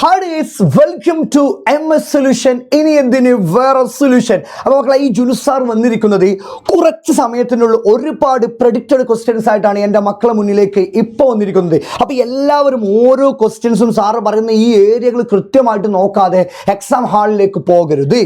Hi guys, welcome to MS solution. ഇനി എന്തിന് വേറെ സൊല്യൂഷൻ. അപ്പോൾ മക്കളെ, ഈ ജുനുസാർ വന്നിരിക്കുന്നത് കുറച്ച് സമയത്തിനുള്ള ഒരുപാട് പ്രഡിക്റ്റഡ് ക്വസ്റ്റ്യൻസ് ആയിട്ടാണ് എൻ്റെ മക്കളെ മുന്നിലേക്ക് ഇപ്പോൾ വന്നിരിക്കുന്നത്. അപ്പോൾ എല്ലാവരും ഓരോ ക്വസ്റ്റ്യൻസും സാറ് പറയുന്ന ഈ ഏരിയകൾ കൃത്യമായിട്ട് നോക്കാതെ എക്സാം ഹാളിലേക്ക് പോകരുത്.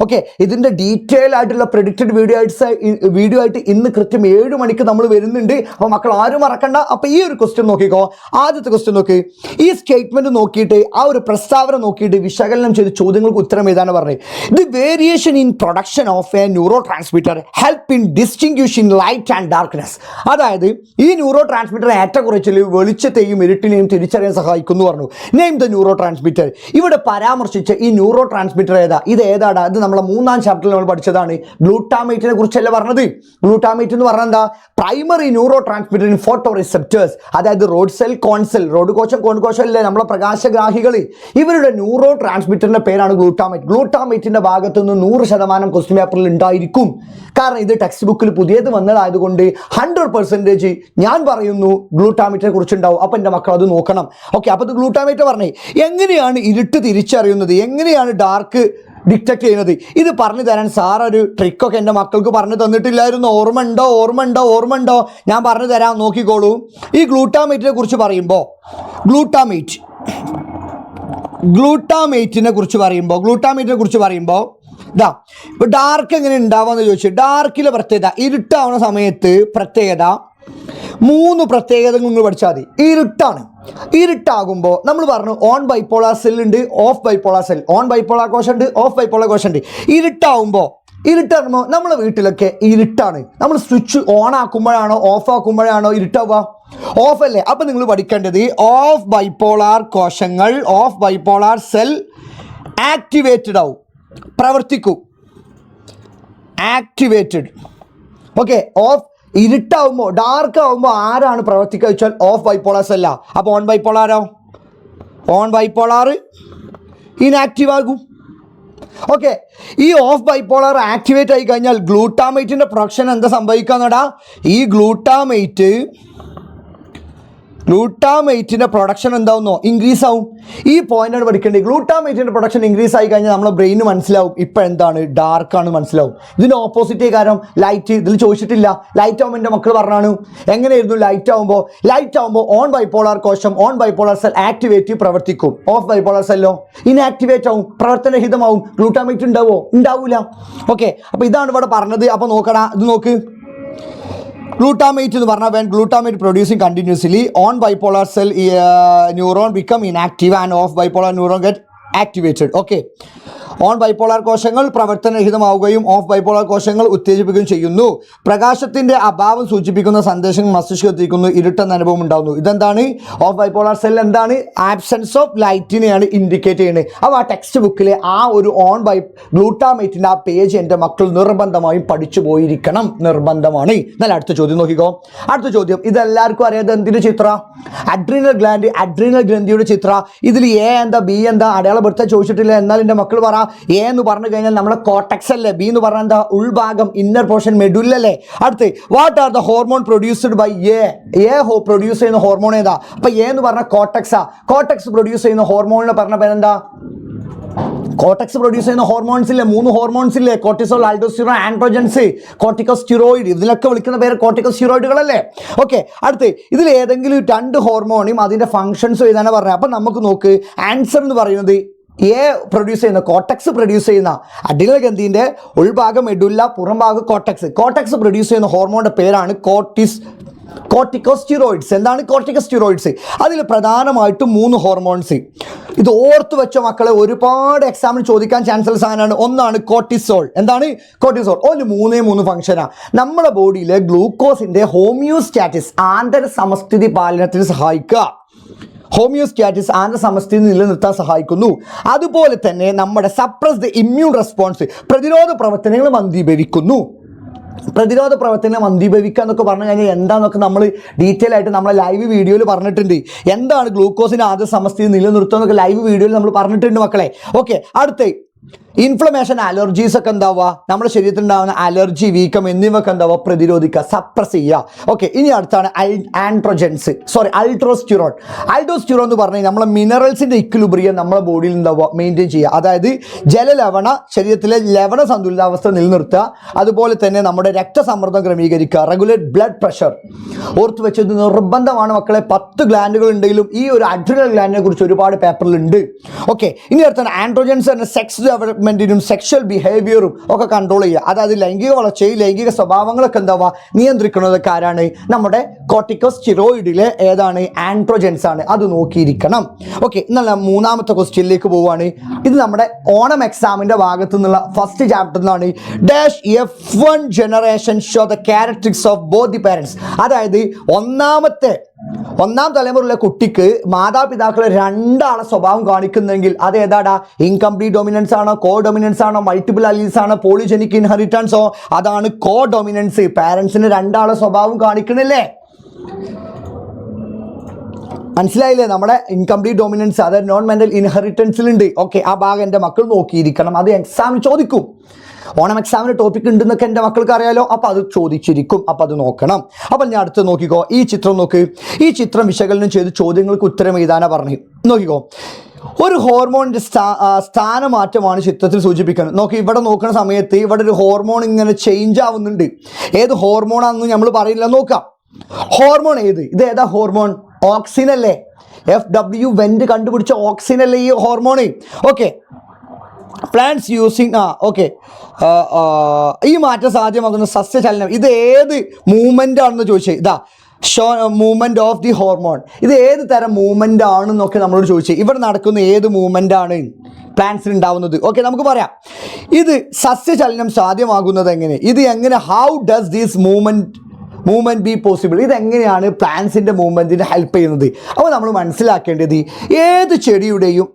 ഓക്കെ, ഇതിൻ്റെ ഡീറ്റെയിൽ ആയിട്ടുള്ള പ്രഡിക്റ്റഡ് വീഡിയോ ആയിട്ട് ഇന്ന് കൃത്യം 7 മണിക്ക് നമ്മൾ വരുന്നുണ്ട്. അപ്പോൾ മക്കൾ ആരും മറക്കണ്ട. അപ്പോൾ ഈ ഒരു ക്വസ്റ്റ്യൻ നോക്കിക്കോ. ആദ്യത്തെ ക്വസ്റ്റ്യൻ നോക്കി, ഈ സ്റ്റേറ്റ്മെന്റ് നോക്കിയിട്ട് ആ ഒരു പ്രസ്താവന നോക്കിയിട്ട് വിശകലനം ചെയ്ത് ചോദ്യങ്ങൾക്ക് ഉത്തരം എഴുതാനാണ് പറഞ്ഞത്. The variation in production of A neuro transmitter help in ഡിസ്റ്റിങ്ക്വിഷിംഗ് light and darkness. അതായത് ഈ ന്യൂറോ ട്രാൻസ്മിറ്റർ ഏറ്റക്കുറച്ചിൽ വെളിച്ചത്തെയും ഇരുട്ടിനെയും തിരിച്ചറിയാൻ സഹായിക്കുന്നു പറഞ്ഞു. Name the neuro transmitter. ഇവിടെ പരാമർശിച്ച ഈ ന്യൂറോ ട്രാൻസ്മിറ്റർ ഏതാ? ഇത് ഏതാടാ? ഇത് നമ്മളെ 3-ാം ചാപ്റ്ററിൽ നമ്മൾ പഠിച്ചതാണ്. ഗ്ലൂട്ടാമേറ്റിനെ കുറിച്ചല്ല പറഞ്ഞത്. ഗ്ലൂട്ടാമേറ്റ് എന്ന് പറഞ്ഞാൽ എന്താ? Primary neuro transmitter in photo receptors. അതായത് റോഡ് സെൽ, കോൺസെൽ, റോഡ് കോശം, കോൺ കോശം അല്ലേ നമ്മളെ പ്രകാശഗ്രാഹികൾ. ഇവരുടെ ന്യൂറോ ട്രാൻസ്മിറ്ററിന്റെ പേരാണ് ഗ്ലൂട്ടാമേറ്റ്. ഗ്ലൂട്ടാമേറ്റിന്റെ ഭാഗത്ത് നിന്ന് 100% ക്വസ്റ്റ്യൻ പേപ്പറിൽ ഉണ്ടായിരിക്കും. കാരണം ഇത് ടെക്സ്റ്റ് ബുക്കിൽ പുതിയത് വന്നതായതുകൊണ്ട് 100% ഞാൻ പറയുന്നു ഗ്ലൂട്ടാമേറ്റിനെ കുറിച്ചുണ്ടാവും. അപ്പം എൻ്റെ മക്കൾ അത് നോക്കണം. ഓക്കെ, അപ്പോൾ ഇത് ഗ്ലൂട്ടാമേറ്റ് പറഞ്ഞേ. എങ്ങനെയാണ് ഇരുട്ട് തിരിച്ചറിയുന്നത്? എങ്ങനെയാണ് ഡാർക്ക് ഡിറ്റക്ട് ചെയ്യുന്നത്? ഇത് പറഞ്ഞു തരാൻ സാർ ഒരു ട്രിക്കൊക്കെ എൻ്റെ മക്കൾക്ക് പറഞ്ഞു തന്നിട്ടില്ലായിരുന്നു. ഓർമ്മ ഉണ്ടോ? ഞാൻ പറഞ്ഞു തരാം, നോക്കിക്കോളൂ. ഈ ഗ്ലൂട്ടാമേറ്റിനെ കുറിച്ച് പറയുമ്പോൾ ഗ്ലൂട്ടാമേറ്റിനെ കുറിച്ച് പറയുമ്പോൾ ഇതാ, ഇപ്പോൾ ഡാർക്ക് എങ്ങനെ ഉണ്ടാവാന്ന് ചോദിച്ചു. ഡാർക്കിലെ പ്രത്യേകത, ഇരുട്ടാവുന്ന സമയത്ത് പ്രത്യേകത 3 പ്രത്യേകതകൾ നിങ്ങൾ പഠിച്ചാൽ മതി. ഇരുട്ടാകുമ്പോൾ നമ്മൾ പറഞ്ഞു ഓൺ ബൈപ്പോളാർ സെൽ ഉണ്ട്, of bipolar cell. On bipolar കോശം ഉണ്ട്, ഓഫ് ബൈപ്പോളാർ കോശം ഉണ്ട്. ഇരുട്ടാകുമ്പോൾ നമ്മളെ വീട്ടിലൊക്കെ ഇരുട്ടാണ്. നമ്മൾ സ്വിച്ച് ഓൺ ആക്കുമ്പോഴാണോ ഓഫ് ആക്കുമ്പോഴാണോ ഇരുട്ടാവുക? ഓഫ് അല്ലേ? അപ്പം നിങ്ങൾ പഠിക്കേണ്ടത് ഓഫ് ബൈപ്പോളാർ കോശങ്ങൾ, ഓഫ് ബൈപ്പോളാർ സെൽ ആക്ടിവേറ്റഡ് ആവും, പ്രവർത്തിക്കും. ആക്ടിവേറ്റഡ്. ഓക്കെ, ഓഫ് ഇരുട്ടാവുമ്പോൾ, ഡാർക്ക് ആവുമ്പോൾ ആരാണ് പ്രവർത്തിക്കുക വെച്ചാൽ ഓഫ് ബൈപ്പോളാർ സെല്ല. അപ്പോൾ ഓൺ ബൈപ്പോളാരോ? ഓൺ ബൈപ്പോളാർ ഇനാക്റ്റീവ് ആകും. ഓക്കെ, ഈ ഓഫ് ബൈപ്പോളാർ ആക്ടിവേറ്റ് ആയി കഴിഞ്ഞാൽ ഗ്ലൂട്ടാമേറ്റിൻ്റെ പ്രൊഡക്ഷൻ എന്താ സംഭവിക്കാന്നടാ? ഈ ഗ്ലൂട്ടാമേറ്റിൻ്റെ പ്രൊഡക്ഷൻ എന്താവുന്നോ? ഇൻക്രീസ് ആവും. ഈ പോയിന്റാണ് പഠിക്കേണ്ടത്. ഗ്ലൂട്ടാമേറ്റിൻ്റെ പ്രൊഡക്ഷൻ ഇൻക്രീസ് ആയി കഴിഞ്ഞാൽ നമ്മുടെ ബ്രെയിന് മനസ്സിലാവും ഇപ്പോൾ എന്താണ് ഡാർക്കാണ് മനസ്സിലാവും. ഇതിന് ഓപ്പോസിറ്റ് കാരണം ലൈറ്റ്. ഇതിൽ ചോദിച്ചിട്ടില്ല. ലൈറ്റ് ആകുമ്പോൾ എൻ്റെ മക്കൾ പറഞ്ഞാണ് എങ്ങനെയായിരുന്നു ലൈറ്റ് ആകുമ്പോൾ ഓൺ ബൈപ്പോളാർ കോശം, ഓൺ ബൈപ്പോളാർ സെൽ ആക്ടിവേറ്റ് പ്രവർത്തിക്കും. ഓഫ് ബൈപ്പോളാർ സെല്ലോ ഇനാക്ടിവേറ്റ് ആവും, പ്രവർത്തനരഹിതമാവും. ഗ്ലൂട്ടാമേറ്റ് ഉണ്ടാവില്ല. ഓക്കെ, അപ്പോൾ ഇതാണ് ഇവിടെ പറഞ്ഞത്. അപ്പോൾ നോക്കടാ, ഇത് നോക്ക്. Glutamate എന്ന് പറഞ്ഞാൽ when glutamate producing continuously on bipolar cell neuron become inactive and off bipolar neuron get activated. Okay, on bipolar കോശങ്ങൾ പ്രവർത്തനരഹിതമാവുകയും ഓഫ് ബൈപ്പോളാർ കോശങ്ങൾ ഉത്തേജിപ്പിക്കുകയും ചെയ്യുന്നു. പ്രകാശത്തിൻ്റെ അഭാവം സൂചിപ്പിക്കുന്ന സന്ദേശങ്ങൾ മസ്തിഷ്കം എത്തിക്കുന്നു. ഇരുട്ടെന്ന അനുഭവം ഉണ്ടാകുന്നു. ഇതെന്താണ്? ഓഫ് ബൈപ്പോളാർ സെൽ എന്താണ്? ആബ്സെൻസ് ഓഫ് ലൈറ്റിനെയാണ് ഇൻഡിക്കേറ്റ് ചെയ്യുന്നത്. അപ്പോൾ ആ ടെക്സ്റ്റ് ബുക്കിലെ ആ ഒരു ഗ്ലൂട്ടാമേറ്റിൻ്റെ ആ പേജ് എൻ്റെ മക്കൾ നിർബന്ധമായും പഠിച്ചു പോയിരിക്കണം. നിർബന്ധമാണ്. എന്നാൽ അടുത്ത ചോദ്യം നോക്കിക്കോ. അടുത്ത ചോദ്യം ഇതെല്ലാവർക്കും അറിയാതെ എന്തിൻ്റെ ചിത്ര? അഡ്രീനൽ ഗ്രന്ഥിയുടെ ചിത്ര. ഇതിൽ എ എന്താ, ബി എന്താ, അടയാളപ്പെടുത്താൻ ചോദിച്ചിട്ടില്ല. എന്നാൽ എൻ്റെ മക്കൾ പറ. എ എന്ന് പറഞ്ഞു കഴിഞ്ഞാൽ നമ്മുടെ കോട്ടക്സ് അല്ലേ. ബി എന്ന് പറഞ്ഞാൽ എന്താ? ഉൾഭാഗം, ഇന്നർ പോർഷൻ, മെഡുല്ലല്ലേ. അടുത്ത് what are the hormone produced by A? Produce ചെയ്യുന്ന ഹോർമോൺ ഏതാ? അപ്പൊ എ എന്ന് പറഞ്ഞാൽ കോട്ടക്സാ. കോട്ടക്സ് പ്രൊഡ്യൂസ് ചെയ്യുന്ന ഹോർമോണിനെ പറഞ്ഞ പേരെന്താ? കോട്ടക്സ് പ്രൊഡ്യൂസ് ചെയ്യുന്ന ഹോർമോൺസില്ലേ, 3 ഹോർമോൺസ് ഇല്ലേ? Cortisol, aldosterone, androgens, corticosteroid. ഇതിലൊക്കെ വിളിക്കുന്ന പേര് കോർട്ടിക്കോസ്റ്റിറോയിഡുകളല്ലേ. ഓക്കെ, അടുത്ത് ഇതിൽ ഏതെങ്കിലും 2 ഹോർമോണും അതിന്റെ ഫങ്ഷൻസും എഴുതാനാണ് പറഞ്ഞത്. അപ്പം നമുക്ക് നോക്ക്. ആൻസർ എന്ന് പറയുന്നത് എ പ്രൊഡ്യൂസ് ചെയ്യുന്ന, കോട്ടക്സ് പ്രൊഡ്യൂസ് ചെയ്യുന്ന അഡ്രീനൽ ഗ്രന്ഥിൻ്റെ ഉൾഭാഗം മെഡുല്ല, പുറംഭാഗം കോട്ടക്സ് പ്രൊഡ്യൂസ് ചെയ്യുന്ന ഹോർമോണിൻ്റെ പേരാണ് കോർട്ടിക്കോസ്റ്റിറോയിഡ്സ്. എന്താണ് കോർട്ടിക്കോസ്റ്റിറോയിഡ്സ്? അതിൽ പ്രധാനമായിട്ടും 3 ഹോർമോൺസ്. ഇത് ഓർത്ത് വെച്ച മക്കളെ, ഒരുപാട് എക്സാമിന് ചോദിക്കാൻ ചാൻസ് ഉള്ള സാധനമാണ്. ഒന്നാണ് കോർട്ടിസോൾ. എന്താണ് കോർട്ടിസോൾ? ഒരു 3 ഫംഗ്ഷനാണ്. നമ്മുടെ ബോഡിയിലെ ഗ്ലൂക്കോസിൻ്റെ ഹോമിയോസ്റ്റാറ്റിസ്, ആന്തര സമസ്ഥിതി പാലനത്തിന് സഹായിക്കുക. ഹോമിയോസ്റ്റാറ്റിസ് ആന്തര സമസ്ഥിതി നിലനിർത്താൻ സഹായിക്കുന്നു. അതുപോലെ തന്നെ നമ്മുടെ സപ്രസ്ഡ് ഇമ്മ്യൂൺ റെസ്പോൺസ്, പ്രതിരോധ പ്രവർത്തനങ്ങൾ മന്ദീഭവിക്കുന്നു. പ്രതിരോധ പ്രവർത്തനം മന്ദീഭവിക്കുക എന്നൊക്കെ പറഞ്ഞു കഴിഞ്ഞാൽ എന്താണെന്നൊക്കെ നമ്മൾ ഡീറ്റെയിൽ ആയിട്ട് നമ്മളെ ലൈവ് വീഡിയോയിൽ പറഞ്ഞിട്ടുണ്ട്. എന്താണ് ഗ്ലൂക്കോസിന് ആദ്യ സമസ്ഥിതി നിലനിർത്തുക എന്നൊക്കെ ലൈവ് വീഡിയോയിൽ നമ്മൾ പറഞ്ഞിട്ടുണ്ട് മക്കളെ. ഓക്കെ, അടുത്ത ഇൻഫ്ലമേഷൻ, അലർജീസ് ഒക്കെ എന്താവുക, നമ്മുടെ ശരീരത്തിൽ ഉണ്ടാകുന്ന അലർജി, വീക്കം എന്നിവയൊക്കെ എന്താവുക പ്രതിരോധിക്കുക, സപ്രസ് ചെയ്യുക. ഓക്കെ, ഇനി അടുത്താണ് അൾട്രോസ്റ്റിറോൺ. അൾട്രോസ്റ്റിറോൺ എന്ന് പറഞ്ഞാൽ നമ്മളെ മിനറൽസിൻ്റെ ഇക്വിലിബ്രിയം നമ്മളെ ബോഡിയിൽ എന്താവുക മെയിൻറ്റെയിൻ ചെയ്യുക. അതായത് ജലലവണ ശരീരത്തിലെ ലവണ സന്തുലിതാവസ്ഥ നിലനിർത്തുക. അതുപോലെ തന്നെ നമ്മുടെ രക്തസമ്മർദ്ദം ക്രമീകരിക്കുക, റെഗുലേറ്റ് ബ്ലഡ് പ്രഷർ. ഓർത്ത് വെച്ചത് നിർബന്ധമാണ് മക്കളെ. 10 ഗ്ലാൻഡുകൾ ഉണ്ടെങ്കിലും ഈ ഒരു അഡ്രിനൽ ഗ്ലാൻഡിനെ കുറിച്ച് ഒരുപാട് പേപ്പറിലുണ്ട്. ഓക്കെ, ഇനി അടുത്താണ് ആൻഡ്രോജൻസ് എന്ന സെക്സ് ഡെവലപ്മെൻറ്റിനും സെക്ഷൽ ബിഹേവിയറും ഒക്കെ കൺട്രോൾ ചെയ്യുക. അതായത് ലൈംഗിക വളർച്ചയും ലൈംഗിക സ്വഭാവങ്ങളൊക്കെ എന്താവുക നിയന്ത്രിക്കുന്നതൊക്കെ ആരാണ്? നമ്മുടെ കോർട്ടിക്കോസ്റ്റീറോയിഡിലെ ഏതാണ്? ആൻഡ്രോജൻസ് ആണ്. അത് നോക്കിയിരിക്കണം. ഓക്കെ, എന്നാൽ മൂന്നാമത്തെ ക്വസ്റ്റ്യനിലേക്ക് പോവുകയാണ്. ഇത് നമ്മുടെ ഓണം എക്സാമിൻ്റെ ഭാഗത്തു നിന്നുള്ള ഫസ്റ്റ് ചാപ്റ്റർ നിന്നാണ്. Dash F1 generation show the characteristics of both the parents. അതായത് ഒന്നാം തലമുറയിലെ കുട്ടിക്ക് മാതാപിതാക്കളെ രണ്ടാളെ സ്വഭാവം കാണിക്കുന്നെങ്കിൽ അത് ഏതാടാ? ഇൻകംപ്ലീറ്റ് ഡൊമിനൻസ് ആണോ, കോ ഡൊമിനൻസ് ആണോ, മൾട്ടിപ്പിൾ അലീൽസ് ആണോ, പോളിജെനിക് ഇൻഹെറിറ്റൻസോ? അതാണ് കോ ഡൊമിനൻസ്. പാരൻസിന് രണ്ടാളെ സ്വഭാവം കാണിക്കണില്ലേ? മനസ്സിലായില്ലേ? നമ്മുടെ ഇൻകംപ്ലീറ്റ് ഡൊമിനൻസ്, അതായത് നോൺ മെൻ്റൽ ഇൻഹെറിറ്റൻസിലുണ്ട്. ഓക്കെ, ആ ഭാഗം എൻ്റെ മക്കൾ നോക്കിയിരിക്കണം. അത് എക്സാമിന് ചോദിക്കും. ഓണം എക്സാമിന് ടോപ്പിക് ഉണ്ടെന്നൊക്കെ എൻ്റെ മക്കൾക്ക് അറിയാലോ. അപ്പോൾ അത് ചോദിച്ചിരിക്കും. അപ്പോൾ അത് നോക്കണം. അപ്പോൾ ഞാൻ അടുത്ത് നോക്കിക്കോ, ഈ ചിത്രം നോക്ക്. ഈ ചിത്രം വിശകലനം ചെയ്ത് ചോദ്യങ്ങൾക്ക് ഉത്തരം എഴുതാനാണ് പറഞ്ഞു. നോക്കിക്കോ, ഒരു ഹോർമോണിൻ്റെ സ്ഥാനമാറ്റമാണ് ചിത്രത്തിൽ സൂചിപ്പിക്കുന്നത്. നോക്കി, ഇവിടെ നോക്കുന്ന സമയത്ത് ഇവിടെ ഒരു ഹോർമോൺ ഇങ്ങനെ ചേഞ്ച് ആവുന്നുണ്ട്. ഏത് ഹോർമോണാണെന്ന് നമ്മൾ പറയില്ല. നോക്കാം, ഹോർമോൺ ഏത്? ഇത് ഏതാ ഹോർമോൺ? ഓക്സിൻ അല്ലേ? FW വെൻറ്റ് കണ്ടുപിടിച്ച ഓക്സിൻ അല്ലേ ഈ hormone? Okay, plants using okay, ഈ മാറ്റം സാധ്യമാകുന്ന സസ്യചലനം ഇത് ഏത് മൂവ്മെൻ്റ് ആണെന്ന് ചോദിച്ചേ. ഇതാ show movement of the hormone. ഇത് ഏത് തരം മൂവ്മെൻ്റ് ആണെന്നൊക്കെ നമ്മളോട് ചോദിച്ചേ. ഇവിടെ നടക്കുന്ന ഏത് മൂവ്മെൻ്റ് ആണ് പ്ലാന്റ്സിന് ഉണ്ടാവുന്നത്? ഓക്കെ, നമുക്ക് പറയാം. ഇത് സസ്യചലനം സാധ്യമാകുന്നത് എങ്ങനെ? ഇത് എങ്ങനെ? How does this movement be possible? ഇതെങ്ങനെയാണ് പ്ലാന്റ്സിൻ്റെ മൂവ്മെൻറ്റിന് ഹെൽപ്പ് ചെയ്യുന്നത്? അപ്പോൾ നമ്മൾ മനസ്സിലാക്കേണ്ടത് ഏത് ചെടിയുടെയും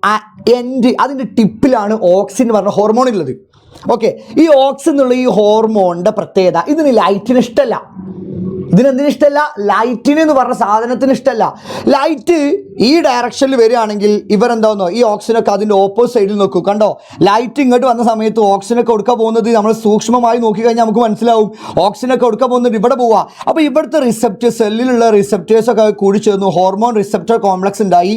അതിൻ്റെ ടിപ്പിലാണ് ഓക്സിൻ എന്ന് പറഞ്ഞ ഹോർമോൺ ഉള്ളത്. ഓക്കെ, ഈ ഓക്സിൻ എന്നുള്ള ഈ ഹോർമോണിൻ്റെ പ്രത്യേകത, ഇതിന് ലൈറ്റിന് ഇഷ്ടമല്ല. ഇതിനെന്തിനും ഇഷ്ടമല്ല? ലൈറ്റിന് എന്ന് പറഞ്ഞ സാധനത്തിന് ഇഷ്ടമല്ല. ലൈറ്റ് ഈ ഡയറക്ഷനിൽ വരികയാണെങ്കിൽ ഇവരെന്താവുന്നോ, ഈ ഓക്സിജനൊക്കെ അതിൻ്റെ ഓപ്പോസിറ്റ് സൈഡിൽ നോക്കും. കണ്ടോ, ലൈറ്റ് ഇങ്ങോട്ട് വന്ന സമയത്ത് ഓക്സിജനൊക്കെ കൊടുക്കാൻ പോകുന്നത് നമ്മൾ സൂക്ഷ്മമായി നോക്കിക്കഴിഞ്ഞാൽ നമുക്ക് മനസ്സിലാവും. ഓക്സിജനൊക്കെ കൊടുക്കാൻ പോകുന്നത് ഇവിടെ പോവുക. അപ്പോൾ ഇവിടുത്തെ റിസപ്റ്റേഴ്സ്, സെല്ലിലുള്ള റിസപ്റ്റേഴ്സൊക്കെ കൂടി ചേർന്നു ഹോർമോൺ റിസപ്റ്റർ കോംപ്ലക്സ് ഉണ്ടായി.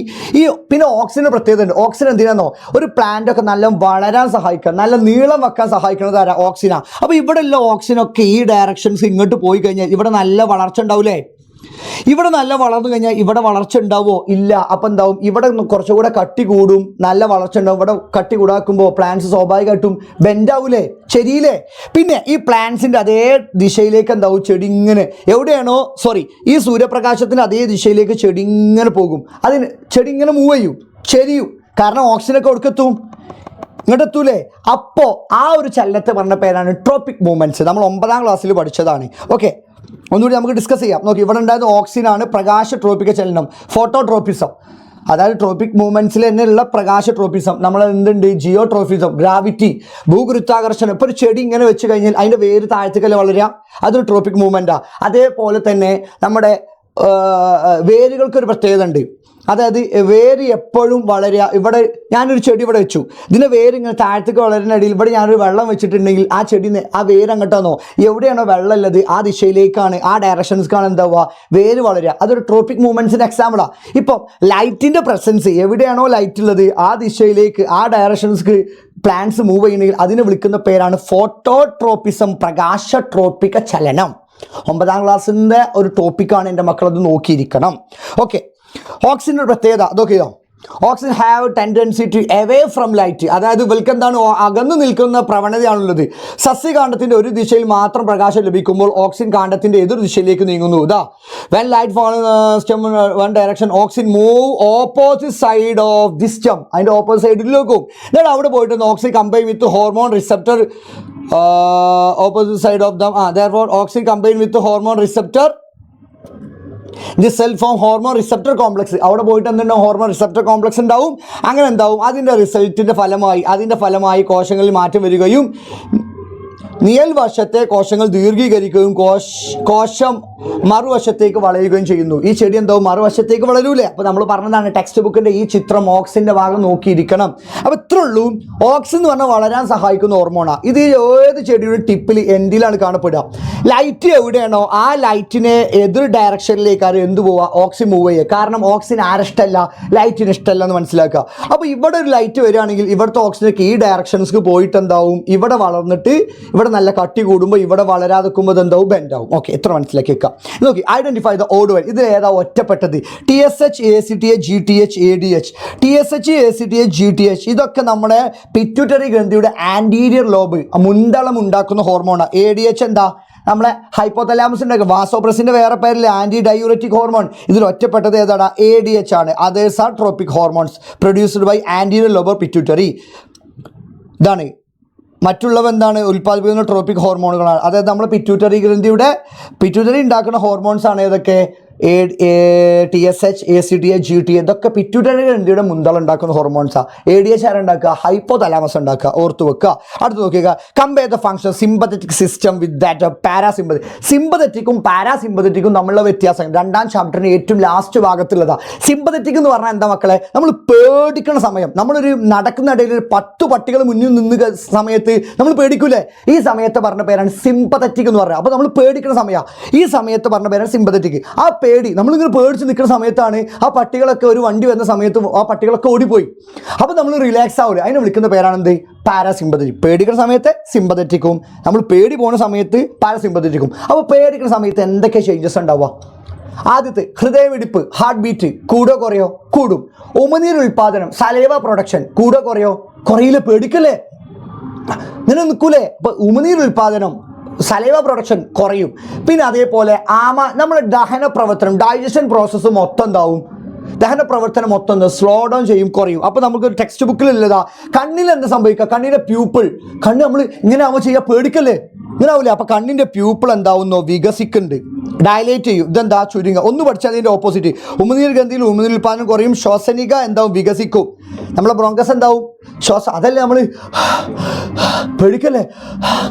പിന്നെ ഓക്സിജന് പ്രത്യേകത ഉണ്ട്. ഓക്സിജൻ എന്തിനാണോ? ഒരു പ്ലാന്റൊക്കെ നല്ല വളരാൻ സഹായിക്കുക, നല്ല നീളം വെക്കാൻ സഹായിക്കുന്നത് ആരാ? ഓക്സിജനാണ്. അപ്പോൾ ഇവിടെ ഉള്ള ഓക്സിജനൊക്കെ ഈ ഡയറക്ഷൻസ് ഇങ്ങോട്ട് പോയി കഴിഞ്ഞാൽ ഇവിടെ നല്ല വളർച്ച ഉണ്ടാവില്ലേ? ഇവിടെ നല്ല വളർന്നു കഴിഞ്ഞാൽ ഇവിടെ വളർച്ച ഉണ്ടാവുമോ? ഇല്ല. അപ്പം എന്താവും? ഇവിടെ കുറച്ചുകൂടെ കട്ടി കൂടും, നല്ല വളർച്ച ഉണ്ടാവും. ഇവിടെ കട്ടി കൂടാക്കുമ്പോൾ പ്ലാന്റ്സ് സ്വാഭാവികമായിട്ടും ബെൻഡാവൂലേ, ശരിയില്ലേ? പിന്നെ ഈ പ്ലാന്റ്സിൻ്റെ അതേ ദിശയിലേക്ക് എന്താവും? ചെടി ഇങ്ങനെ എവിടെയാണോ ഈ സൂര്യപ്രകാശത്തിൻ്റെ അതേ ദിശയിലേക്ക് ചെടി ഇങ്ങനെ പോകും. അതിന് ചെടി ഇങ്ങനെ മൂവ് ചെയ്യും, ചെരിയും. കാരണം ഓക്സിജനൊക്കെ കൊടുക്കെത്തും, ഇങ്ങോട്ടെത്തൂലേ? അപ്പോൾ ആ ഒരു ചലനത്തെ പറഞ്ഞ പേരാണ് ട്രോപ്പിക് മൂവ്മെൻറ്റ്സ്. നമ്മൾ 9ാം ക്ലാസ്സിൽ പഠിച്ചതാണ്. ഓക്കെ, ഒന്നുകൂടി നമുക്ക് ഡിസ്കസ് ചെയ്യാം. നോക്കി, ഇവിടെ ഉണ്ടായത് ഓക്സിനാണ്. പ്രകാശ ട്രോപ്പിക ചലനം, ഫോട്ടോട്രോപ്പിസം. അതായത് ട്രോപ്പിക് മൂവ്മെൻറ്റ്സിൽ തന്നെയുള്ള പ്രകാശ ട്രോപ്പിസം. നമ്മൾ എന്തുണ്ട്? ജിയോട്രോഫിസം, ഗ്രാവിറ്റി, ഭൂഗുരുത്വാകർഷണം. ഇപ്പോൾ ഒരു ചെടി ഇങ്ങനെ വെച്ച് കഴിഞ്ഞാൽ അതിൻ്റെ വേര് താഴത്തേക്കല്ലേ വളരുക? അതൊരു ട്രോപ്പിക് മൂവ്മെൻറ്റാണ്. അതേപോലെ തന്നെ നമ്മുടെ വേരുകൾക്കൊരു പ്രത്യേകത ഉണ്ട്. അതായത് വേര് എപ്പോഴും വളരുക. ഇവിടെ ഞാനൊരു ചെടി ഇവിടെ വെച്ചു, ഇതിൻ്റെ വേര് ഇങ്ങനെ താഴത്തേക്ക് വളരുന്നതിനിടയിൽ ഇവിടെ ഞാനൊരു വെള്ളം വെച്ചിട്ടുണ്ടെങ്കിൽ ആ ചെടി ആ വേര് അങ്ങോട്ടാണോ? എവിടെയാണോ വെള്ളം ഉള്ളത് ആ ദിശയിലേക്കാണ്, ആ ഡയറക്ഷൻസ്ക്കാണ് എന്താവുക? വേര് വളരുക. അതൊരു ട്രോപ്പിക് മൂവ്മെൻറ്റ്സിൻ്റെ എക്സാമ്പിളാണ്. ഇപ്പം ലൈറ്റിൻ്റെ പ്രസൻസ്, എവിടെയാണോ ലൈറ്റ് ഉള്ളത് ആ ദിശയിലേക്ക്, ആ ഡയറക്ഷൻസ്ക്ക് പ്ലാന്റ്സ് മൂവ് ചെയ്യണമെങ്കിൽ അതിനെ വിളിക്കുന്ന പേരാണ് ഫോട്ടോട്രോപ്പിസം, പ്രകാശ ട്രോപ്പിക ചലനം. 9ാം ക്ലാസ്സിൻ്റെ ഒരു ടോപ്പിക്കാണ്. എൻ്റെ മക്കളത് നോക്കിയിരിക്കണം. ഓക്കെ, ഓക്സിജൻ്റെ പ്രത്യേകത നോക്കിയോ? Oxygen have tendency to away from light. അതായത് ഇവർക്ക് എന്താണ്? അകന്നു നിൽക്കുന്ന പ്രവണതയാണുള്ളത്. സസ്യകാണ്ഡത്തിൻ്റെ ഒരു ദിശയിൽ മാത്രം പ്രകാശം ലഭിക്കുമ്പോൾ ഓക്സിജൻ കാണ്ഡത്തിൻ്റെ എതിർ ദിശയിലേക്ക് നീങ്ങുന്നു. ഇതാ when light fall stem one direction oxygen move opposite side of the stem. അതിൻ്റെ ഓപ്പോസിറ്റ് സൈഡിൽ നോക്കും. എന്നിട്ട് അവിടെ പോയിട്ട് oxygen combine with hormone receptor opposite side of them. Therefore oxygen combined with the hormone receptor, the cell form hormone receptor complex. അവിടെ പോയിട്ട് എന്തുണ്ടോ? Hormone receptor complex ഉണ്ടാവും. അങ്ങനെ എന്താവും? അതിൻ്റെ ഫലമായി കോശങ്ങളിൽ മാറ്റം വരികയും നിഴൽ വശത്തെ കോശങ്ങൾ ദീർഘീകരിക്കുകയും കോശം മറുവശത്തേക്ക് വളരുകയും ചെയ്യുന്നു. ഈ ചെടി എന്താവും മറുവശത്തേക്ക് വളരൂലേ? അപ്പോൾ നമ്മൾ പറഞ്ഞതാണ് ടെക്സ്റ്റ് ബുക്കിൻ്റെ ഈ ചിത്രം ഓക്സിൻ്റെ ഭാഗം നോക്കിയിരിക്കണം. അപ്പോൾ ഇത്രേ ഉള്ളൂ. ഓക്സ് എന്ന് പറഞ്ഞാൽ വളരാൻ സഹായിക്കുന്ന ഹോർമോണാണ്. ഇത് ഏത് ചെടിയുടെ ടിപ്പിൽ എൻഡിലാണ് കാണപ്പെടുക. ലൈറ്റ് എവിടെയാണോ ആ ലൈറ്റിനെ എതിർ ഡയറക്ഷനിലേക്കാണ് എന്ത് പോവുക, ഓക്സിൻ മൂവ് ചെയ്യുക. കാരണം ഓക്സിൻ ആരിഷ്ടമല്ല, ലൈറ്റിന് ഇഷ്ടമല്ല എന്ന് മനസ്സിലാക്കുക. അപ്പോൾ ഇവിടെ ഒരു ലൈറ്റ് വരികയാണെങ്കിൽ ഇവിടുത്തെ ഓക്സിനൊക്കെ ഈ ഡയറക്ഷൻസ് പോയിട്ട് എന്താവും, ഇവിടെ വളർന്നിട്ട് ഇവിടെ നല്ല കട്ടി കൂടുമ്പോൾ ഇവിടെ വളരാതെ നിൽക്കുമ്പോൾ എന്താവും, ബെൻഡാവും. ഓക്കെ, എത്ര മനസ്സിലാക്കി വെക്കാം. നോക്കി, ഐഡന്റിഫൈ ദ ഓഡ് വൈൽ. ഇതിൽ ഏതാ ഒറ്റപ്പെട്ടത്? TSH, ACTH, GTH, ADH. TSH, ACTH, GTH ഇതൊക്കെ നമ്മുടെ പിറ്റ്യൂട്ടറി ഗ്രന്ഥിയുടെ ആൻറ്റീരിയർ ലോബ് മുൻതളം ഉണ്ടാക്കുന്ന ഹോർമോണാണ്. ADH എന്താ, നമ്മളെ ഹൈപ്പോതലാമസിൻ്റെ വാസോപ്രസിൻ്റെ വേറെ പേരിൽ ആൻറ്റി ഡയൂററ്റിക് ഹോർമോൺ. ഇതിൽ ഒറ്റപ്പെട്ടത് ഏതാണ്? ADH ആണ്. Others are tropic hormones produced by anterior lobe pituitary. ഇതാണ്. മറ്റുള്ളവ എന്താണ്? ഉൽപ്പാദിപ്പിക്കുന്ന ട്രോപ്പിക് ഹോർമോണുകളാണ്. അതായത് നമ്മൾ പിറ്റ്യൂട്ടറി ഉണ്ടാക്കുന്ന ഹോർമോൺസ് ആണ് ഏതൊക്കെ? TSH, ACTH, GTH ഇതൊക്കെ പിറ്റ്യൂട്ടറി ഗ്രന്ഥിയുടെ മുന്തളം ഉണ്ടാക്കുന്ന ഹോർമോൺസാണ്. ADH ആരുണ്ടാക്കുക? ഹൈപ്പോതലാമസ് ഉണ്ടാക്കുക. ഓർത്ത് വെക്കുക. അടുത്ത് നോക്കുക, compare the function sympathetic system with that parasympathetic. സിമ്പത്തറ്റിക്കും പാരാസിമ്പത്തറ്റിക്കും തമ്മിലുള്ള വ്യത്യാസം രണ്ടാം ചാപ്റ്ററിന് ഏറ്റവും ലാസ്റ്റ് ഭാഗത്തുള്ളതാണ്. സിമ്പത്തറ്റിക് എന്ന് പറഞ്ഞാൽ എന്താ മക്കളെ? നമ്മൾ പേടിക്കുന്ന സമയം, നമ്മളൊരു നടക്കുന്ന ഇടയിൽ ഒരു 10 പട്ടികൾ മുന്നിൽ നിന്ന് സമയത്ത് നമ്മൾ പേടിക്കൂലേ? ഈ സമയത്ത് പറഞ്ഞ പേരാണ് സിമ്പത്തറ്റിക് എന്ന് പറയുന്നത്. അപ്പോൾ നമ്മൾ പേടിക്കുന്ന സമയമാണ്. ഈ സമയത്ത് പറഞ്ഞ പേരാണ് സിമ്പത്തറ്റിക്. ആ പേടി നമ്മളിങ്ങനെ പേടിച്ച് നിൽക്കുന്ന സമയത്താണ് ആ പട്ടികളൊക്കെ ഒരു വണ്ടി വന്ന സമയത്ത് ആ പട്ടികളൊക്കെ ഓടിപ്പോയി. അപ്പോൾ നമ്മൾ റിലാക്സ് ആവില്ല. അതിനെ വിളിക്കുന്ന പേരാണ് എന്ത്? പാരാസിമ്പത്തറ്റിക്. പേടിക്കുന്ന സമയത്ത് സിമ്പത്തറ്റിക്കും, നമ്മൾ പേടി പോകുന്ന സമയത്ത് പാരാസിമ്പത്തറ്റിക്കും. അപ്പോൾ പേടിക്കുന്ന സമയത്ത് എന്തൊക്കെ ചേഞ്ചസ് ഉണ്ടാവുക? ആദ്യത്തെ ഹൃദയമിടിപ്പ്, ഹാർട്ട് ബീറ്റ് കൂടോ കുറയോ? കൂടും. ഉമിനീർ ഉൽപാദനം, സലൈവ പ്രൊഡക്ഷൻ കൂടോ കുറയോ? കുറയില്ല, പേടിക്കല്ലേ, ഇങ്ങനെ നിൽക്കൂലേ? അപ്പോൾ ഉമിനീർ ഉൽപാദനം, സലൈവ പ്രൊഡക്ഷൻ കുറയും. പിന്നെ അതേപോലെ നമ്മുടെ ദഹന പ്രവർത്തനം, ഡൈജഷൻ പ്രോസസ്സ് മൊത്തം എന്താവും? ദഹന പ്രവർത്തനം മൊത്തം സ്ലോ ഡൗൺ ചെയ്യും, കുറയും. അപ്പോൾ നമുക്ക് ടെക്സ്റ്റ് ബുക്കിലുള്ളതാ കണ്ണിൽ എന്താ സംഭവിക്കുക? കണ്ണിൻ്റെ പ്യൂപ്പിൾ, കണ്ണ് നമ്മൾ ഇങ്ങനെ ആവുമ്പോൾ ചെയ്യുക, പേടിക്കല്ലേ, ഇങ്ങനെ ആവില്ല. അപ്പോൾ കണ്ണിൻ്റെ പ്യൂപ്പിൾ എന്താവുന്നോ? വികസിക്കുന്നുണ്ട്, ഡയലേറ്റ് ചെയ്യും. ഇതെന്താ? ചുരുങ്ങുക. ഒന്ന് പഠിച്ചാൽ അതിൻ്റെ ഓപ്പോസിറ്റ്. ഉമിനീർ ഗ്രന്ഥിയിൽ ഉമിനീർ ഉൽപ്പാദനം കുറയും. ശ്വസനിക എന്താവും? വികസിക്കും. നമ്മളെ ബ്രോങ്കസ് എന്താവും? ശ്വാസം. അതല്ലേ നമ്മൾ പേടിക്കല്ലേ,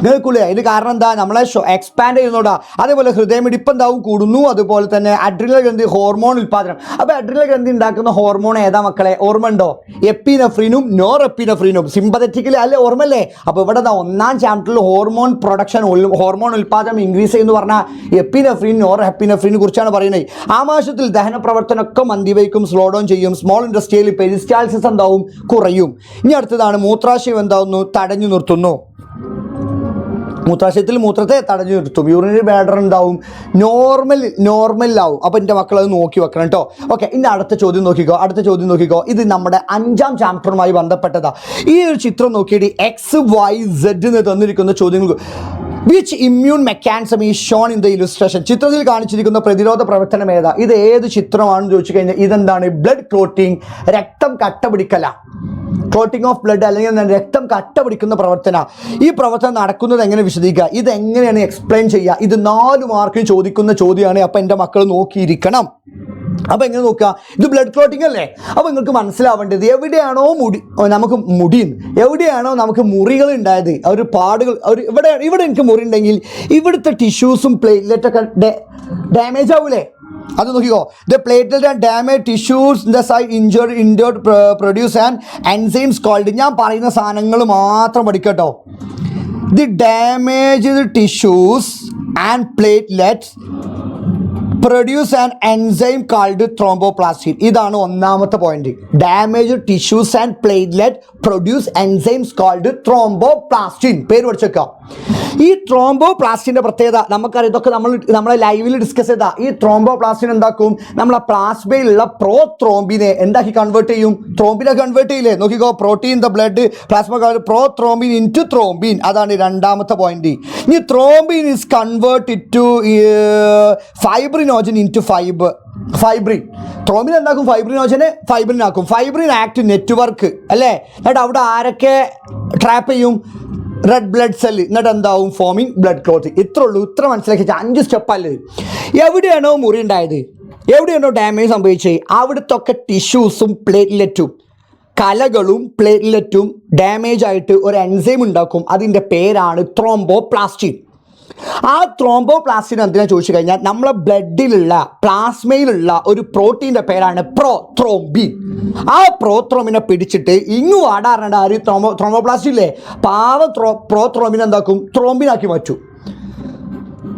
കേൾക്കൂലേ? അതിന് കാരണം എന്താ? നമ്മളെ എക്സ്പാൻഡ് ചെയ്യുന്നോടാ. അതേപോലെ ഹൃദയമിടിപ്പ് എന്താവും? കൂടുന്നു. അതുപോലെ തന്നെ അഡ്രിനൽ ഗ്രന്ഥി ഹോർമോൺ ഉൽപ്പാദനം. അപ്പോൾ അഡ്രിനൽ ഗ്രന്ഥി ഉണ്ടാക്കുന്ന ഹോർമോൺ ഏതാ മക്കളെ? ഓർമ്മ ഉണ്ടോ? എപ്പിനെഫ്രിനും നോർ എപ്പിനെഫ്രിനും. സിമ്പത്തറ്റിക്കലി അല്ലേ, ഓർമ്മല്ലേ? അപ്പോൾ ഇവിടെ ഒന്നാം ചാപ്റ്ററിൽ ഹോർമോൺ പ്രൊഡക്ഷൻ, ഹോർമോൺ ഉൽപ്പാദനം ഇൻക്രീസ് ചെയ്യുന്നു പറഞ്ഞാൽ എപ്പിനെഫ്രിൻ, നോർ എപ്പിനെഫ്രിനെ കുറിച്ചാണ് പറയുന്നത്. ആമാശയത്തിൽ ദഹന പ്രവർത്തനമൊക്കെ മന്ദിവയ്ക്കും, സ്ലോ ഡൗൺ ചെയ്യും. സ്മോൾ ഇൻഡസ്ട്രിയൽ പെരിസ്റ്റാൾസിസ് എന്താവും? കുറയും. ഇനി അടുത്തതാണ് മൂത്രാശയം എന്താവുന്നു? തടഞ്ഞു നിർത്തുന്നു. മൂത്രാശയത്തിൽ മൂത്രത്തെ തടഞ്ഞു നിർത്തും. യൂറിനറി ബ്ലാഡർ എന്താവും? നോർമലാവും. അപ്പോൾ എൻ്റെ മക്കൾ അത് നോക്കി വെക്കണം കേട്ടോ. ഓക്കെ, ഇനി അടുത്ത ചോദ്യം നോക്കിക്കോ. ഇത് നമ്മുടെ 5ാം ചാപ്റ്ററുമായി ബന്ധപ്പെട്ടതാണ്. ഈ ഒരു ചിത്രം നോക്കിയിട്ട് XYZ എന്ന് തന്നിരിക്കുന്ന ചോദ്യങ്ങൾ. Which immune mechanism is shown in the illustration. ചിത്രത്തിൽ കാണിച്ചിരിക്കുന്ന പ്രതിരോധ പ്രവർത്തനം ഏതാ? ഇത് ഏത് ചിത്രമാണെന്ന് ചോദിച്ചു കഴിഞ്ഞാൽ ഇതെന്താണ്? ബ്ലഡ് ക്ലോട്ടിങ്, രക്തം കട്ട പിടിക്കല. ക്ലോട്ടിങ് ഓഫ് ബ്ലഡ് അല്ലെങ്കിൽ രക്തം കട്ട പിടിക്കുന്ന പ്രവർത്തനം. ഈ പ്രവർത്തനം നടക്കുന്നത് എങ്ങനെ വിശദീകരിക്കുക? ഇതെങ്ങനെയാണ് എക്സ്പ്ലെയിൻ ചെയ്യുക? ഇത് 4 മാർക്കിന് ചോദിക്കുന്ന ചോദ്യമാണ്. അപ്പോൾ എൻ്റെ മക്കൾ നോക്കിയിരിക്കണം. അപ്പോൾ എങ്ങനെ നോക്കുക? ഇത് ബ്ലഡ് ക്ലോട്ടിങ് അല്ലേ? അപ്പോൾ നിങ്ങൾക്ക് മനസ്സിലാവേണ്ടത് എവിടെയാണോ എവിടെയാണോ നമുക്ക് മുറികൾ ഉണ്ടായത്, ഒരു പാടുകൾ, ഇവിടെ എനിക്ക് മുറി ഉണ്ടെങ്കിൽ ഇവിടുത്തെ ടിഷ്യൂസും പ്ലേറ്റ്ലെറ്റൊക്കെ ഡാമേജ് ആവൂലേ? അത് നോക്കിക്കോ. The platelet and damage tissues in the side injured produce and enzymes called. ഞാൻ പറയുന്ന സാധനങ്ങൾ മാത്രം പഠിക്കട്ടോ. The damaged tissues and platelets produce an enzyme called thromboplastin. ഇതാണ് ഒന്നാമത്തെ point. Damage tissues and platelet produce enzymes called thromboplastin. പേര് പഠിച്ചേക്കാം. ഈ ത്രോംബോപ്ലാസ്റ്റിൻ്റെ പ്രത്യേകത നമുക്കറിയാം. ഇതൊക്കെ നമ്മളെ ലൈവിൽ ഡിസ്കസ് ചെയ്താൽ ഈ ത്രോംബോപ്ലാസ്റ്റിൻ എന്താക്കും? നമ്മളെ പ്ലാസ്മയിലുള്ള പ്രോത്രോംബിനെ എന്താക്കി കൺവേർട്ട് ചെയ്യും? ത്രോംബിനെ കൺവേർട്ട് ചെയ്യില്ലേ? നോക്കിക്കോ. Protein the blood plasma prothrombin into thrombin. അതാണ് രണ്ടാമത്തെ പോയിന്റ്. ഇനി thrombin is converted to fibrinogen into fibrin. Thrombin എന്താക്കും? ഫൈബ്രിനാക്കും. ഫൈബ്രിൻ ആക്ട് നെറ്റ്വർക്ക് അല്ലേ? എന്നിട്ട് അവിടെ ആരൊക്കെ ട്രാപ്പ് ചെയ്യും? Red blood cell. എന്നിട്ട് എന്താവും? Forming blood clot. ഇത്ര ഉള്ളൂ. ഇത്ര മനസ്സിലാക്കി 5 സ്റ്റെപ്പല്ലേ? എവിടെയാണോ മുറി ഉണ്ടായത്, എവിടെയാണോ ഡാമേജ് സംഭവിച്ചത്, അവിടുത്തെ ടിഷ്യൂസും പ്ലേറ്റ്ലെറ്റും കലകളും പ്ലേറ്റ്ലെറ്റും ഡാമേജ് ആയിട്ട് ഒരു എൻസൈം ഉണ്ടാക്കും. അതിൻ്റെ പേരാണ് ത്രോംബോപ്ലാസ്റ്റിൻ. ആ ത്രോംബോപ്ലാസ്റ്റിൻ എന്തിനാ ചോദിച്ചു കഴിഞ്ഞാൽ നമ്മളെ ബ്ലഡിലുള്ള പ്ലാസ്മയിലുള്ള ഒരു പ്രോട്ടീൻ്റെ പേരാണ് പ്രോത്രോംബിൻ. ആ പ്രോത്രോമിനെ പിടിച്ചിട്ട് ഇങ്ങു വാടാറുണ്ട് ആര് ത്രോംബോപ്ലാസ്റ്റിൻ ഇല്ലേ, പ്രോത്രോമിനെ എന്താക്കും, ത്രോംബിനാക്കി മാറ്റും.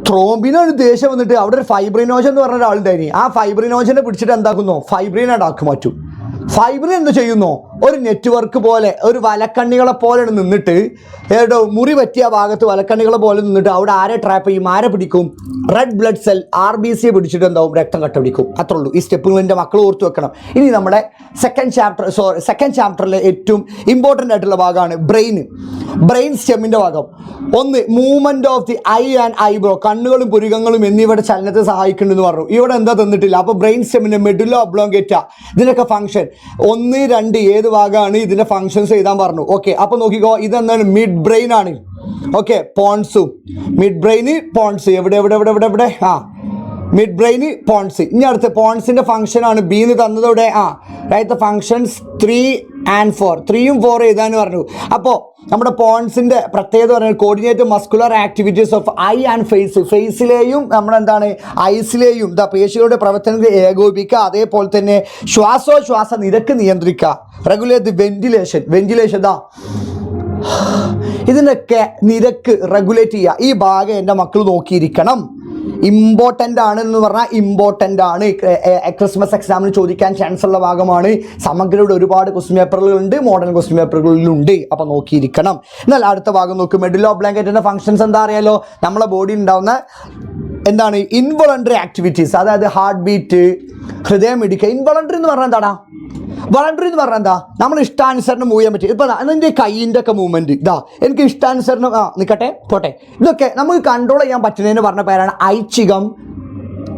ത്രോംബിനൊരു ദേഷ്യം വന്നിട്ട് അവിടെ ഒരു ഫൈബ്രിനോജൻ എന്ന് പറഞ്ഞ ഒരാളുണ്ടായിരുന്നു. ആ ഫൈബ്രിനോജനെ പിടിച്ചിട്ട് എന്താക്കുന്നു, ഫൈബ്രിനായിട്ട് ആക്കി മാറ്റും. ഫൈബ്രിൻ എന്ത് ചെയ്യുന്നു, ഒരു നെറ്റ്വർക്ക് പോലെ ഒരു വലക്കണ്ണികളെ പോലെ നിന്നിട്ട് മുറി പറ്റിയ ഭാഗത്ത് വലക്കണ്ണികളെ പോലെ നിന്നിട്ട് അവിടെ ആരെ ട്രാപ്പ് ചെയ്യും, ആരെ പിടിക്കും, റെഡ് ബ്ലഡ് സെൽ RBC പിടിച്ചിട്ട് എന്താവും, രക്തം കട്ടപിടിക്കും. അത്രേ ഉള്ളൂ. ഈ സ്റ്റെപ്പുകൾ എൻ്റെ മക്കൾ ഓർത്ത് വെക്കണം. ഇനി നമ്മുടെ സെക്കൻഡ് ചാപ്റ്ററിലെ ഏറ്റവും ഇമ്പോർട്ടൻ്റ് ആയിട്ടുള്ള ഭാഗമാണ് ബ്രെയിൻ സ്റ്റെമ്മിൻ്റെ ഭാഗം. ഒന്ന്, movement of the I and eyebrow, കണ്ണുകളും പുരികങ്ങളും എന്നിവയുടെ ചലനത്തെ സഹായിക്കുന്നുണ്ടെന്ന് പറഞ്ഞു. ഇവിടെ എന്താ തന്നിട്ടില്ല. അപ്പോൾ ബ്രെയിൻ സ്റ്റെമ്മിൻ്റെ മെഡുല ഒബ്ലോങ്കേറ്റ ഇതിനൊക്കെ ഫംഗ്ഷൻ 1, 2 ഏത് ഭാഗമാണ് ഇതിൻ്റെ ഫങ്ഷൻസ് എഴുതാൻ പറഞ്ഞു. ഓക്കെ, അപ്പോൾ നോക്കിക്കോ, ഇതെന്താണ്, മിഡ് ബ്രെയിൻ ആണ്. ഓക്കെ, പോൺസും മിഡ് ബ്രെയിന് പോൺസ് എവിടെ മിഡ് ബ്രെയിന് പോൺസ്. ഇനി അടുത്ത് പോൺസിൻ്റെ ഫംഗ്ഷനാണ് ബീന്ന് തന്നതോടെ റൈറ്റ് ഫങ്ഷൻസ് 3 and 4, 3ഉം 4 എഴുതാൻ പറഞ്ഞു. അപ്പോൾ നമ്മുടെ പോൺസിൻ്റെ പ്രത്യേകത പറഞ്ഞാൽ coordinate muscular activities of eye and ഫേസിലെയും നമ്മളെന്താണ് ഐസിലെയും പേശികളുടെ പ്രവർത്തനങ്ങൾ ഏകോപിപ്പിക്കുക. അതേപോലെ തന്നെ ശ്വാസോച്ഛ്വാസ നിരക്ക് നിയന്ത്രിക്കുക. റെഗുലേറ്റ് വെന്റിലേഷൻ ഇതിനൊക്കെ നിരക്ക് റെഗുലേറ്റ് ചെയ്യുക. ഈ ഭാഗം എൻ്റെ മക്കൾ നോക്കിയിരിക്കണം. ഇമ്പോർട്ടൻ്റ് ആണെന്ന് പറഞ്ഞാൽ ഇമ്പോർട്ടൻ്റ് ആണ്. ക്രിസ്മസ് എക്സാമിന് ചോദിക്കാൻ ചാൻസ് ഉള്ള ഭാഗമാണ്. സമഗ്രയുടെ ഒരുപാട് ക്വസ്റ്റ്യൻ പേപ്പറുകളുണ്ട്, മോഡേൺ ക്വസ്റ്റ്യൻ പേപ്പറുകളിലുണ്ട്. അപ്പോൾ നോക്കിയിരിക്കണം. എന്നാൽ അടുത്ത ഭാഗം നോക്കും. മെഡുല ഒബ്ലോങ്കേറ്റയുടെ ഫങ്ഷൻസ് എന്താ അറിയാലോ, നമ്മളെ ബോഡിയിൽ ഉണ്ടാവുന്ന എന്താണ് ഇൻവോളണ്ടറി ആക്ടിവിറ്റീസ്, അതായത് ഹാർട്ട് ബീറ്റ്, ഹൃദയം ഇടിക്കുക. ഇൻവോളണ്ടറി എന്ന് പറഞ്ഞാൽ എന്താടാ, വളണ്ടറി എന്ന് പറഞ്ഞാൽ എന്താ, നമ്മൾ ഇഷ്ടാനുസരണം മൂവ് ചെയ്യാൻ പറ്റും. ഇപ്പം അതിൻ്റെ കൈയിൻ്റെ ഒക്കെ മൂവ്മെൻറ്റ് എനിക്ക് ഇഷ്ടാനുസരണം നിൽക്കട്ടെ പോട്ടെ, ഇതൊക്കെ നമുക്ക് കൺട്രോൾ ചെയ്യാൻ പറ്റുന്നതിന് പറഞ്ഞ പേരാണ് ഐച്ഛികം,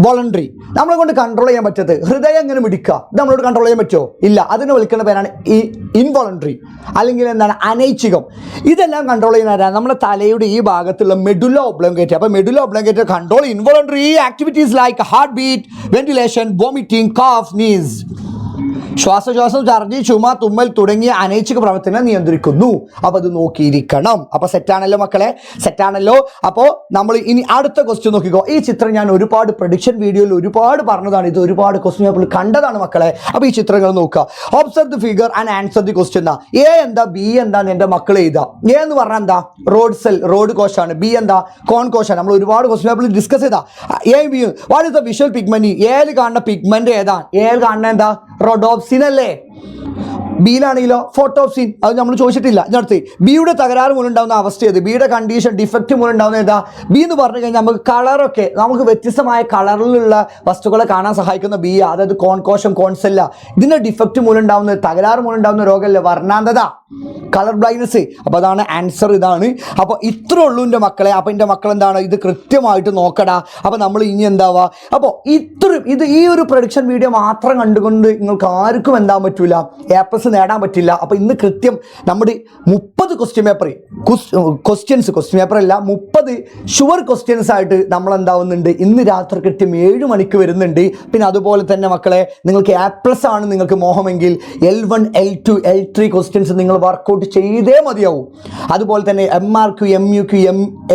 വോളണ്ടറി. നമ്മളെ കൊണ്ട് കൺട്രോൾ ചെയ്യാൻ പറ്റത്ത്. ഹൃദയം എങ്ങനെ മിടിക്കുക, ഇത് നമ്മളോട് കൺട്രോൾ ചെയ്യാൻ പറ്റുമോ, ഇല്ല. അതിനെ വിളിക്കുന്ന പേരാണ് ഇൻവോളണ്ടറി, അല്ലെങ്കിൽ എന്താണ് അനൈച്ഛികം. ഇതെല്ലാം കൺട്രോൾ ചെയ്യുന്ന നമ്മുടെ തലയുടെ ഈ ഭാഗത്തുള്ള മെഡുല ഒബ്ലോങ്കേറ്റ. അപ്പോൾ medulla oblongata control involuntary activities like heart beat, ventilation, vomiting, cough, sneeze. ശ്വാസോച്ഛ്വാസം, ഛർദി, ചുമ, തുമ്മൽ തുടങ്ങിയ അനൈച്ഛിക പ്രവർത്തനം നിയന്ത്രിക്കുന്നു. അപ്പോൾ അത് നോക്കിയിരിക്കണം. അപ്പോൾ സെറ്റാണല്ലോ മക്കളെ, സെറ്റാണല്ലോ. അപ്പോൾ നമ്മൾ ഇനി അടുത്ത ക്വസ്റ്റ്യൻ നോക്കിക്കോ. ഈ ചിത്രം ഞാൻ ഒരുപാട് പ്രഡിക്ഷൻ വീഡിയോയിൽ ഒരുപാട് പറഞ്ഞതാണ്. ഇത് ഒരുപാട് ക്വസ്റ്റ്യൻ പേപ്പറിൽ കണ്ടതാണ് മക്കളെ. അപ്പോൾ ഈ ചിത്രങ്ങൾ നോക്കുക. Observe the figure and answer the question. A എന്താ, ബി എന്താന്ന് എൻ്റെ മക്കൾ എഴുതാം. എ എന്ന് പറഞ്ഞാൽ എന്താ, റോഡ് കോശാണ്. ബി എന്താ, കോൺ കോശാണ്. നമ്മൾ ഒരുപാട് ക്വസ്റ്റ്യൻ പേപ്പറിൽ ഡിസ്കസ് ചെയ്താ. A B, what is the visual pigment. എയിൽ കാണുന്ന പിഗ്മെന്റ് ഏതാ, എയിൽ കാണുന്ന എന്താ, റോഡോപ്സിൻ അല്ലേ. ബിയിലാണെങ്കിലോ ഫോട്ടോപ്സിൻ. അത് നമ്മൾ ചോദിച്ചിട്ടില്ല. ഇതിനടുത്ത് ബിയുടെ തകരാറ് മൂലം ഉണ്ടാകുന്ന അവസ്ഥ ഏത്, ബിയുടെ കണ്ടീഷൻ ഡിഫക്റ്റ് മൂലം ഉണ്ടാകുന്ന ഏതാ. ബി എന്ന് പറഞ്ഞു കഴിഞ്ഞാൽ നമുക്ക് കളറൊക്കെ, നമുക്ക് വ്യത്യസ്തമായ കളറിലുള്ള വസ്തുക്കളെ കാണാൻ സഹായിക്കുന്ന ബി, അതായത് കോൺകോശം, കോൺസെല്ല. ഇതിൻ്റെ ഡിഫക്റ്റ് മൂലം ഉണ്ടാകുന്ന, തകരാറ് മൂലം ഉണ്ടാകുന്ന രോഗമല്ലേ വർണ്ണാന്തത, കളർ ബ്ലൈൻഡ്നസ്. അപ്പോൾ അതാണ് ആൻസർ, ഇതാണ്. അപ്പോൾ ഇത്ര ഉള്ളൂ എൻ്റെ മക്കളെ. അപ്പോൾ എൻ്റെ മക്കൾ എന്താണ്, ഇത് കൃത്യമായിട്ട് നോക്കടാ. അപ്പോൾ നമ്മൾ ഇനി എന്താവാ, അപ്പോൾ ഇത് ഈ ഒരു പ്രൊഡിക്ഷൻ വീഡിയോ മാത്രം കണ്ടുകൊണ്ട് നിങ്ങൾക്ക് ആർക്കും എന്താൻ പറ്റൂല, A+ നേടാൻ പറ്റില്ല. അപ്പോൾ ഇന്ന് കൃത്യം നമ്മുടെ 30 ക്വസ്റ്റ്യൻ പേപ്പർ ക്വസ്റ്റ്യൻ പേപ്പർ അല്ല, 30 ഷുവർ ക്വസ്റ്റ്യൻസ് ആയിട്ട് നമ്മൾ എന്താവുന്നുണ്ട്, ഇന്ന് രാത്രി കൃത്യം 7 മണിക്ക് വരുന്നുണ്ട്. പിന്നെ അതുപോലെ തന്നെ മക്കളെ, നിങ്ങൾക്ക് A+ ആണ് നിങ്ങൾക്ക് മോഹമെങ്കിൽ L1, L2, L3 ക്വസ്റ്റ്യൻസ് നിങ്ങൾ വർക്കൗട്ട് ചെയ്തേ മതിയാവും. അതുപോലെ തന്നെ MRQ, MUQ,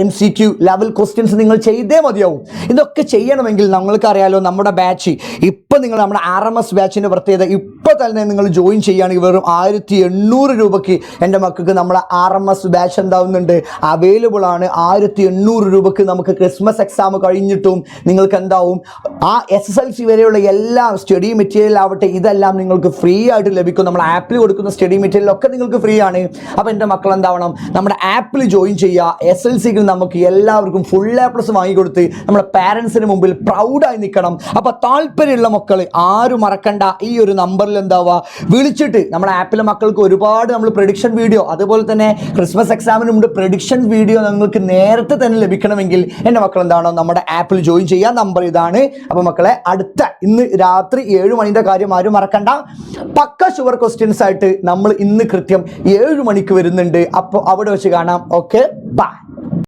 MCQ level questions നിങ്ങൾ ചെയ്തേ മതിയാവും. ഇതൊക്കെ ചെയ്യണമെങ്കിൽ നമ്മൾക്കറിയാലോ, നമ്മുടെ ബാച്ച് ഇപ്പം നിങ്ങൾ നമ്മുടെ RMS ബാച്ചിൻ്റെ പ്രത്യേകത, ഇപ്പോൾ തന്നെ നിങ്ങൾ ജോയിൻ ചെയ്യുകയാണെങ്കിൽ വെറും 1800 രൂപയ്ക്ക് എൻ്റെ മക്കൾക്ക് നമ്മളെ RMS ബാച്ച് എന്താവുന്നുണ്ട്, അവൈലബിൾ ആണ്. 1800 രൂപയ്ക്ക് നമുക്ക് ക്രിസ്മസ് എക്സാം കഴിഞ്ഞിട്ടും നിങ്ങൾക്ക് എന്താവും, ആ SSLC വരെയുള്ള എല്ലാ സ്റ്റഡി മെറ്റീരിയൽ ആവട്ടെ, ഇതെല്ലാം നിങ്ങൾക്ക് ഫ്രീ ആയിട്ട് ലഭിക്കും. നമ്മൾ ആപ്പിൽ കൊടുക്കുന്ന സ്റ്റഡി മെറ്റീരിയലൊക്കെ നിങ്ങൾക്ക് ഫ്രീ ആണ്. അപ്പോൾ എൻ്റെ മക്കൾ എന്താവണം, നമ്മുടെ ആപ്പിൽ ജോയിൻ ചെയ്യുക. SSLCക്ക് നമുക്ക് എല്ലാവർക്കും ഫുൾ A+ വാങ്ങിക്കൊടുത്ത് നമ്മുടെ പാരൻസിന് മുമ്പിൽ പ്രൗഡായി നിൽക്കണം. അപ്പോൾ താല്പര്യമുള്ള മക്കൾ ആരും മറക്കണ്ട, ഈ ഒരു നമ്പറിൽ എന്താവുക, വിളിച്ചിട്ട് നമ്മുടെ ആപ്പിലെ മക്കൾക്ക് ഒരുപാട് നമ്മൾ പ്രഡിക്ഷൻ വീഡിയോ, അതുപോലെ തന്നെ ക്രിസ്മസ് എക്സാമിന് മുമ്പ് പ്രഡിക്ഷൻ വീഡിയോ നിങ്ങൾക്ക് നേരത്തെ തന്നെ ലഭിക്കണമെങ്കിൽ എൻ്റെ മക്കൾ എന്താണോ നമ്മുടെ ആപ്പിൽ ജോയിൻ ചെയ്യുക. നമ്പർ ഇതാണ്. അപ്പോൾ മക്കളെ, ഇന്ന് രാത്രി 7 മണിൻ്റെ കാര്യം ആരും മറക്കണ്ട. പക്ക ഷുവർ ക്വസ്റ്റ്യൻസ് ആയിട്ട് നമ്മൾ ഇന്ന് കൃത്യം 7 മണിക്ക് വരുന്നുണ്ട്. അപ്പോൾ അവിടെ വെച്ച് കാണാം. Okay, by.